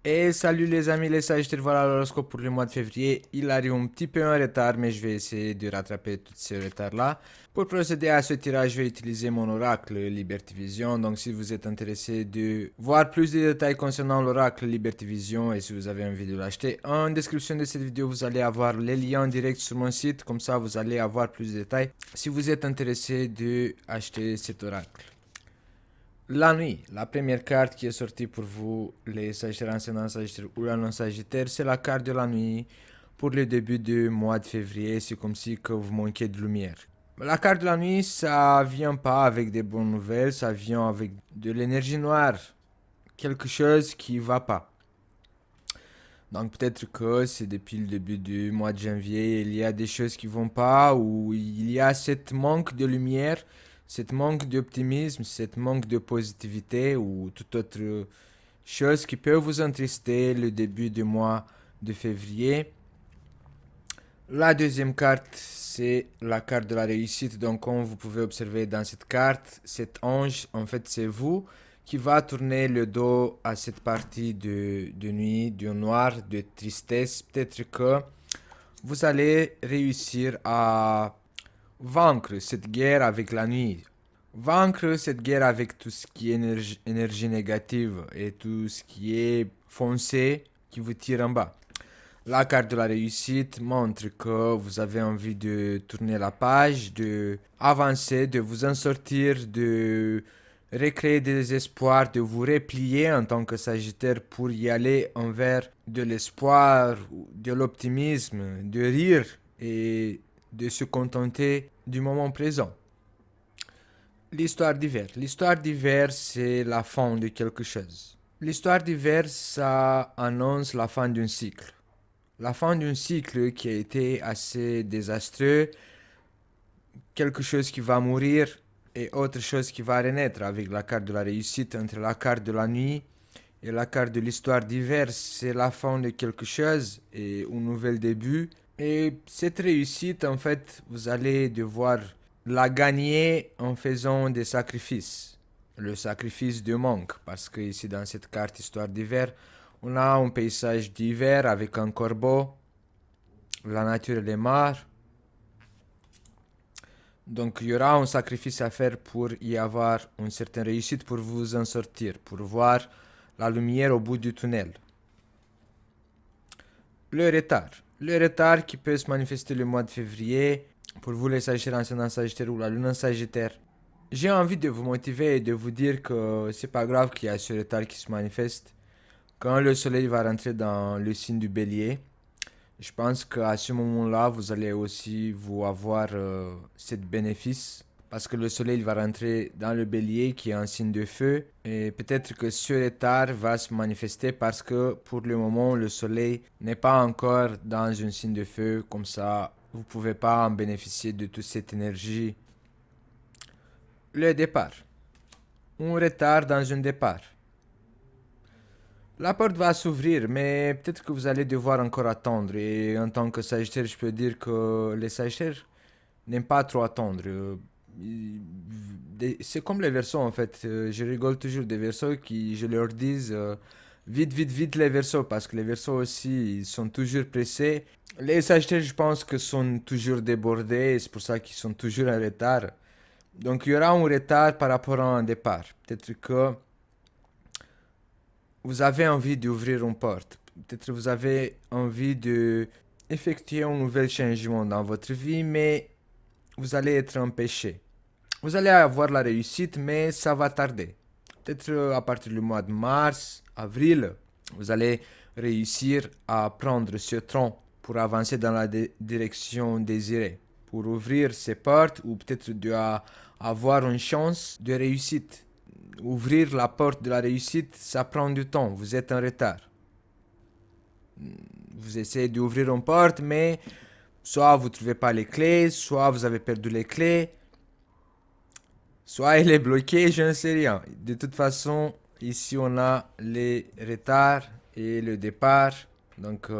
Et salut les amis, les sagittaires, voilà l'horoscope pour le mois de février. Il arrive un petit peu en retard, mais je vais essayer de rattraper tout ce retard-là. Pour procéder à ce tirage, je vais utiliser mon oracle Liberty Vision. Donc si vous êtes intéressé de voir plus de détails concernant l'oracle Liberty Vision et si vous avez envie de l'acheter, en description de cette vidéo, vous allez avoir les liens directs sur mon site. Comme ça, vous allez avoir plus de détails si vous êtes intéressé de acheter cet oracle. La nuit, la première carte qui est sortie pour vous, les Sagittaires, ascendant Sagittaire ou la non-Sagittaire, c'est la carte de la nuit pour le début du mois de février. C'est comme si que vous manquez de lumière. La carte de la nuit, ça vient pas avec des bonnes nouvelles, ça vient avec de l'énergie noire, quelque chose qui va pas. Donc peut-être que c'est depuis le début du mois de janvier, il y a des choses qui vont pas, ou il y a cette manque de lumière, cette manque d'optimisme, cette manque de positivité, ou toute autre chose qui peut vous entrister le début du mois de février. La deuxième carte, c'est la carte de la réussite. Donc comme vous pouvez observer dans cette carte, cet ange, en fait c'est vous qui va tourner le dos à cette partie de nuit, du noir, de tristesse. Peut-être que vous allez réussir à vaincre cette guerre avec la nuit. Vaincre cette guerre avec tout ce qui est énergie négative et tout ce qui est foncé qui vous tire en bas. La carte de la réussite montre que vous avez envie de tourner la page, de avancer, de vous en sortir, de recréer des espoirs, de vous replier en tant que Sagittaire pour y aller envers de l'espoir, de l'optimisme, de rire et de se contenter du moment présent. L'histoire d'hiver. L'histoire d'hiver, c'est la fin de quelque chose. L'histoire d'hiver, ça annonce la fin d'un cycle. La fin d'un cycle qui a été assez désastreux, quelque chose qui va mourir et autre chose qui va renaître avec la carte de la réussite entre la carte de la nuit et la carte de l'histoire d'hiver. C'est la fin de quelque chose et un nouvel début. Et cette réussite, en fait, vous allez devoir la gagner en faisant des sacrifices. Le sacrifice de manque, parce que ici dans cette carte histoire d'hiver, on a un paysage d'hiver avec un corbeau, la nature et les mares. Donc il y aura un sacrifice à faire pour y avoir une certaine réussite, pour vous en sortir, pour voir la lumière au bout du tunnel. Le retard. Le retard qui peut se manifester le mois de février, pour vous les Sagittaires, ascendant Sagittaire ou la Lune en Sagittaire. J'ai envie de vous motiver et de vous dire que c'est pas grave qu'il y a ce retard qui se manifeste. Quand le soleil va rentrer dans le signe du bélier, je pense qu'à ce moment-là, vous allez aussi vous avoir cet bénéfice. Parce que le soleil va rentrer dans le bélier qui est un signe de feu. Et peut-être que ce retard va se manifester parce que pour le moment, le soleil n'est pas encore dans un signe de feu. Comme ça, vous ne pouvez pas en bénéficier de toute cette énergie. Le départ. Un retard dans un départ. La porte va s'ouvrir, mais peut-être que vous allez devoir encore attendre. Et en tant que Sagittaire, je peux dire que les Sagittaires n'aiment pas trop attendre. C'est comme les Verseaux en fait. Je rigole toujours des Verseaux qui, je leur dis vite, vite, vite les Verseaux parce que les Verseaux aussi, ils sont toujours pressés. Les Sagittaires, je pense que sont toujours débordés et c'est pour ça qu'ils sont toujours en retard. Donc il y aura un retard par rapport à un départ. Peut-être que vous avez envie d'ouvrir une porte. Peut-être que vous avez envie de effectuer un nouvel changement dans votre vie, mais vous allez être empêché. Vous allez avoir la réussite, mais ça va tarder. Peut-être à partir du mois de mars, avril, vous allez réussir à prendre ce tronc pour avancer dans la direction désirée, pour ouvrir ces portes ou peut-être avoir une chance de réussite. Ouvrir la porte de la réussite, ça prend du temps, vous êtes en retard. Vous essayez d'ouvrir une porte, mais soit vous ne trouvez pas les clés, soit vous avez perdu les clés, soit elle est bloquée, je ne sais rien. De toute façon, ici on a les retards et le départ. Donc,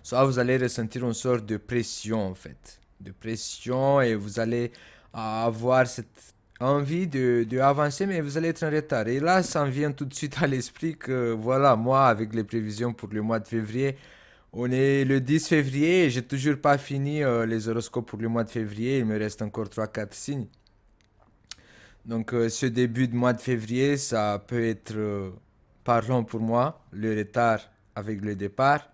soit vous allez ressentir une sorte de pression en fait. De pression et vous allez avoir cette envie de avancer, mais vous allez être en retard. Et là, ça me vient tout de suite à l'esprit que, voilà, moi, avec les prévisions pour le mois de février, on est le 10 février et j'ai toujours pas fini les horoscopes pour le mois de février. Il me reste encore trois quatre signes. Donc, ce début de mois de février, ça peut être parlant pour moi, le retard avec le départ.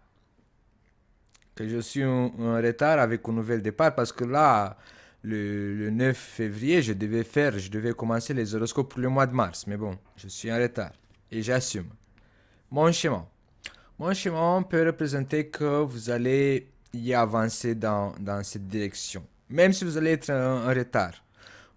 Que je suis en retard avec un nouvel départ parce que là, le 9 février, je devais commencer les horoscopes pour le mois de mars. Mais bon, je suis en retard et j'assume. Mon schéma. Mon schéma peut représenter que vous allez y avancer dans cette direction. Même si vous allez être en retard.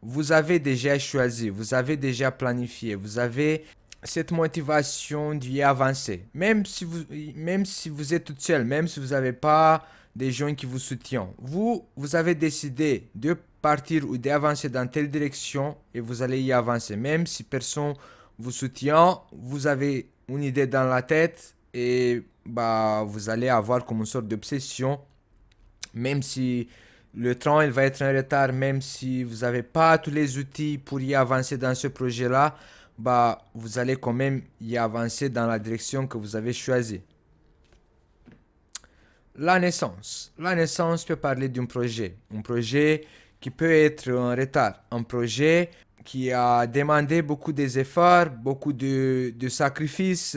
Vous avez déjà choisi, vous avez déjà planifié, vous avez cette motivation d'y avancer. Même si vous êtes tout seul, même si vous n'avez pas des gens qui vous soutiennent, vous avez décidé de partir ou d'avancer dans telle direction et vous allez y avancer. Même si personne vous soutient, vous avez une idée dans la tête et bah, vous allez avoir comme une sorte d'obsession, même si le train il va être en retard, même si vous n'avez pas tous les outils pour y avancer dans ce projet-là, bah, vous allez quand même y avancer dans la direction que vous avez choisie. La naissance. La naissance peut parler d'un projet. Un projet qui peut être en retard. Un projet qui a demandé beaucoup d'efforts, beaucoup de sacrifices.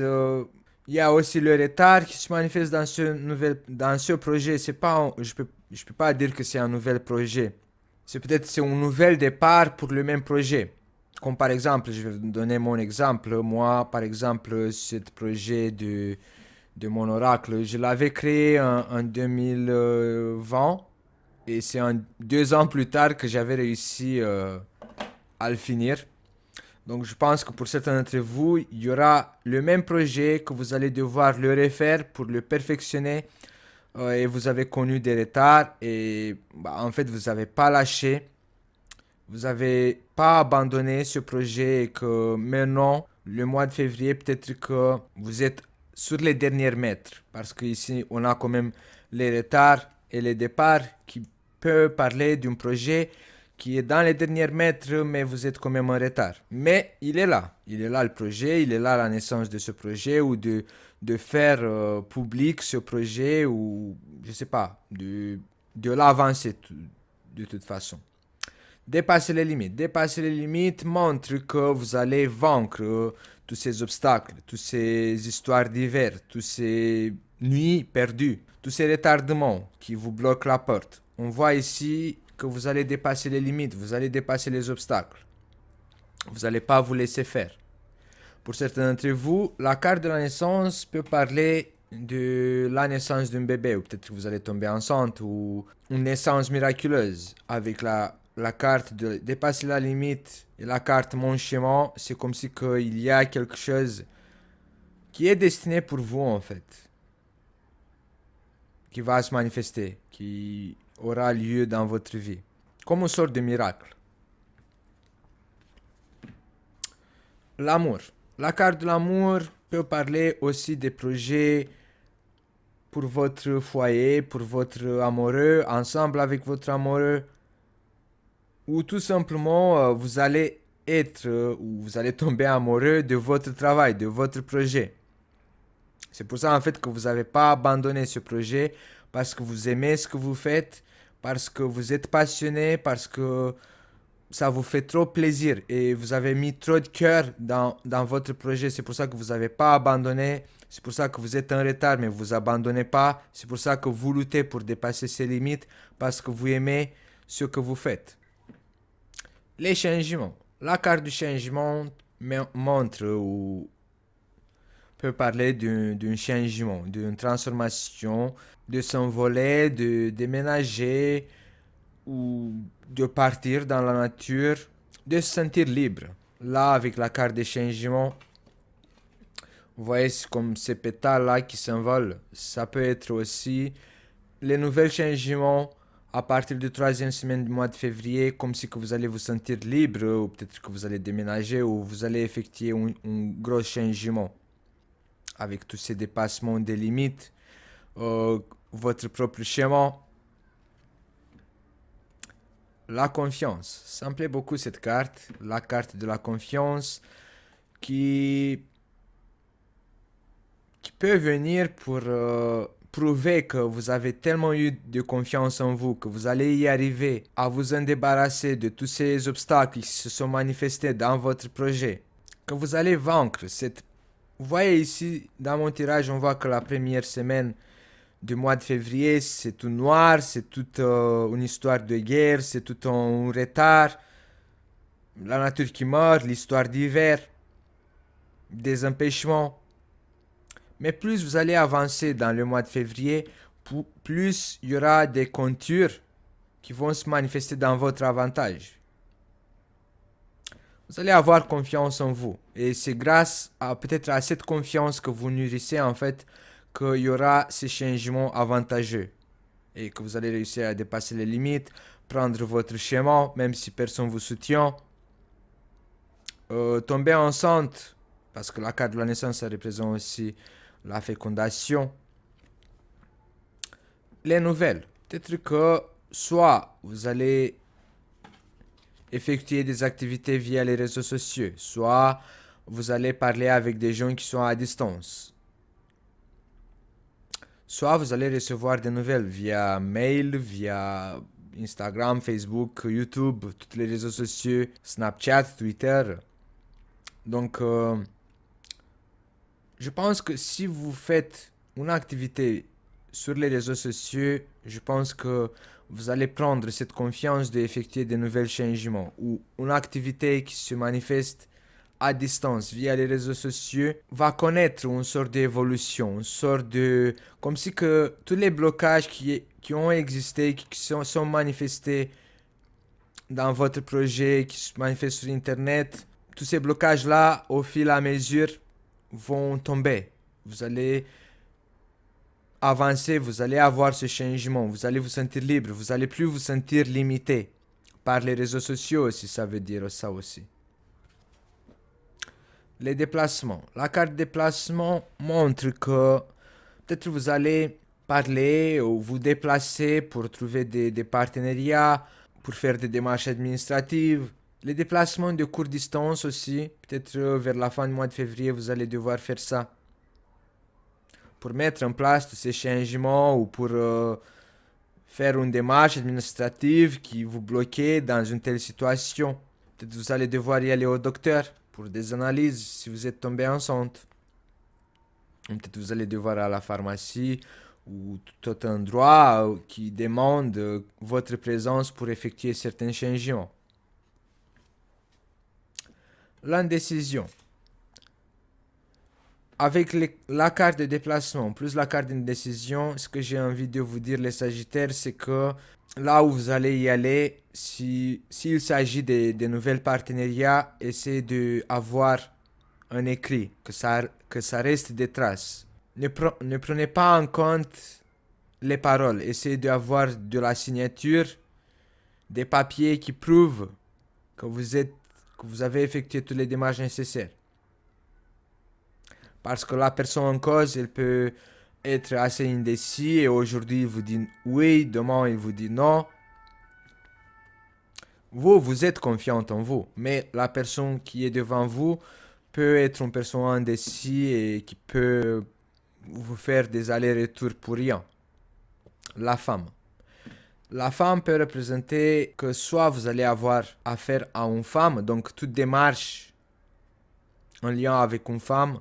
Il y a aussi le retard qui se manifeste dans ce projet. C'est pas, je peux pas dire que c'est un nouvel projet. C'est un nouvel départ pour le même projet. Comme par exemple, je vais vous donner mon exemple. Moi, par exemple, ce projet de mon oracle, je l'avais créé en 2020 et c'est 2 ans plus tard que j'avais réussi à le finir. Donc je pense que pour certains d'entre vous, il y aura le même projet que vous allez devoir le refaire pour le perfectionner et vous avez connu des retards et bah, en fait vous n'avez pas lâché, vous n'avez pas abandonné ce projet et que maintenant, le mois de février, peut-être que vous êtes sur les derniers mètres parce qu'ici on a quand même les retards et les départs qui peuvent parler d'un projet qui est dans les derniers mètres, mais vous êtes quand même en retard. Mais il est là le projet, il est là la naissance de ce projet ou de faire public ce projet ou je sais pas, de l'avancer de toute façon. Dépasser les limites. Dépasser les limites montre que vous allez vaincre tous ces obstacles, toutes ces histoires d'hiver, toutes ces nuits perdues, tous ces retardements qui vous bloquent la porte. On voit ici que vous allez dépasser les limites, vous allez dépasser les obstacles. Vous n'allez pas vous laisser faire. Pour certains d'entre vous, la carte de la naissance peut parler de la naissance d'un bébé, ou peut-être que vous allez tomber enceinte, ou une naissance miraculeuse. Avec la carte de dépasser la limite et la carte mon schéma, c'est comme si il y a quelque chose qui est destiné pour vous en fait, qui va se manifester, qui aura lieu dans votre vie, comme une sorte de miracle. L'amour. La carte de l'amour peut parler aussi des projets pour votre foyer, pour votre amoureux, ensemble avec votre amoureux, ou tout simplement vous allez être ou vous allez tomber amoureux de votre travail, de votre projet. C'est pour ça en fait que vous n'avez pas abandonné ce projet parce que vous aimez ce que vous faites, parce que vous êtes passionné, parce que ça vous fait trop plaisir et vous avez mis trop de cœur dans votre projet. C'est pour ça que vous n'avez pas abandonné. C'est pour ça que vous êtes en retard, mais vous abandonnez pas. C'est pour ça que vous luttez pour dépasser ces limites parce que vous aimez ce que vous faites. Les changements. La carte du changement montre ou peut parler d'un changement, d'une transformation, de s'envoler, de déménager ou de partir dans la nature, de se sentir libre. Là, avec la carte des changements, vous voyez, c'est comme ces pétales-là qui s'envolent. Ça peut être aussi les nouveaux changements à partir de troisième semaine du mois de février, comme si que vous allez vous sentir libre, ou peut-être que vous allez déménager, ou vous allez effectuer un gros changement avec tous ces dépassements des limites, votre propre schéma. la confiance. Ça me plaît beaucoup cette carte, la carte de la confiance qui peut venir pour prouver que vous avez tellement eu de confiance en vous, que vous allez y arriver à vous en débarrasser de tous ces obstacles qui se sont manifestés dans votre projet, que vous allez vaincre cette... Vous voyez ici, dans mon tirage, on voit que la première semaine du mois de février, c'est tout noir, c'est toute une histoire de guerre, c'est tout un retard, la nature qui meurt, l'histoire d'hiver, des empêchements. Mais plus vous allez avancer dans le mois de février, plus il y aura des contours qui vont se manifester dans votre avantage. Vous allez avoir confiance en vous. Et c'est grâce à peut-être à cette confiance que vous nourrissez en fait qu'il y aura ces changements avantageux. Et que vous allez réussir à dépasser les limites, prendre votre chemin, même si personne ne vous soutient. Tomber enceinte, parce que la carte de la naissance, ça représente aussi la fécondation. Les nouvelles. Peut-être que soit vous allez effectuer des activités via les réseaux sociaux, soit vous allez parler avec des gens qui sont à distance. Soit vous allez recevoir des nouvelles via mail, via Instagram, Facebook, YouTube, tous les réseaux sociaux, Snapchat, Twitter. Donc, je pense que si vous faites une activité sur les réseaux sociaux, je pense que vous allez prendre cette confiance d'effectuer de nouveaux changements. Ou une activité qui se manifeste à distance via les réseaux sociaux va connaître une sorte d'évolution, une sorte de... Comme si que tous les blocages qui ont existé, qui sont manifestés dans votre projet, qui se manifestent sur Internet, tous ces blocages-là, au fil et à mesure, vont tomber. Vous allez avancer, vous allez avoir ce changement, vous allez vous sentir libre, vous allez plus vous sentir limité par les réseaux sociaux aussi, ça veut dire ça aussi. Les déplacements. La carte déplacement montre que peut-être vous allez parler ou vous déplacer pour trouver des partenariats, pour faire des démarches administratives. Les déplacements de courte distance aussi, peut-être vers la fin du mois de février, vous allez devoir faire ça. Pour mettre en place tous ces changements ou pour faire une démarche administrative qui vous bloquait dans une telle situation. Peut-être vous allez devoir y aller au docteur pour des analyses si vous êtes tombé enceinte. Peut-être vous allez devoir aller à la pharmacie ou tout autre endroit qui demande votre présence pour effectuer certains changements. L'indécision. Avec la carte de déplacement plus la carte d'indécision, ce que j'ai envie de vous dire les Sagittaires, c'est que là où vous allez y aller, s'il s'agit de nouvelles partenariats, essayez d'avoir un écrit, que ça reste des traces. Ne prenez pas en compte les paroles, essayez d'avoir de la signature, des papiers qui prouvent que vous avez effectué toutes les démarches nécessaires. Parce que la personne en cause, elle peut être assez indécis et aujourd'hui il vous dit oui, demain il vous dit non. Vous êtes confiante en vous, mais la personne qui est devant vous peut être une personne indécise et qui peut vous faire des allers-retours pour rien. La femme. La femme peut représenter que soit vous allez avoir affaire à une femme, donc toute démarche en lien avec une femme,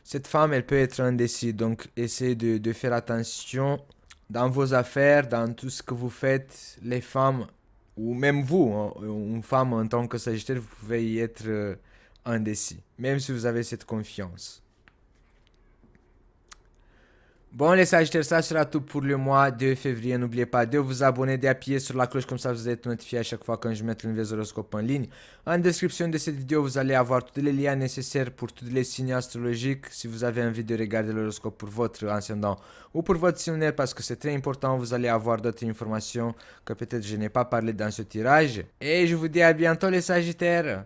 cette femme, elle peut être indécise, donc essayez de faire attention dans vos affaires, dans tout ce que vous faites. Les femmes, ou même vous, hein, une femme en tant que Sagittaire, vous pouvez y être indécis, même si vous avez cette confiance. Bon les Sagittaires, ça sera tout pour le mois de février. N'oubliez pas de vous abonner, d'appuyer sur la cloche comme ça vous êtes notifié à chaque fois quand je mets un nouvel horoscope en ligne. En description de cette vidéo, vous allez avoir tous les liens nécessaires pour tous les signes astrologiques. Si vous avez envie de regarder l'horoscope pour votre ascendant ou pour votre signe lunaire, parce que c'est très important, vous allez avoir d'autres informations que peut-être je n'ai pas parlé dans ce tirage. Et je vous dis à bientôt les Sagittaires.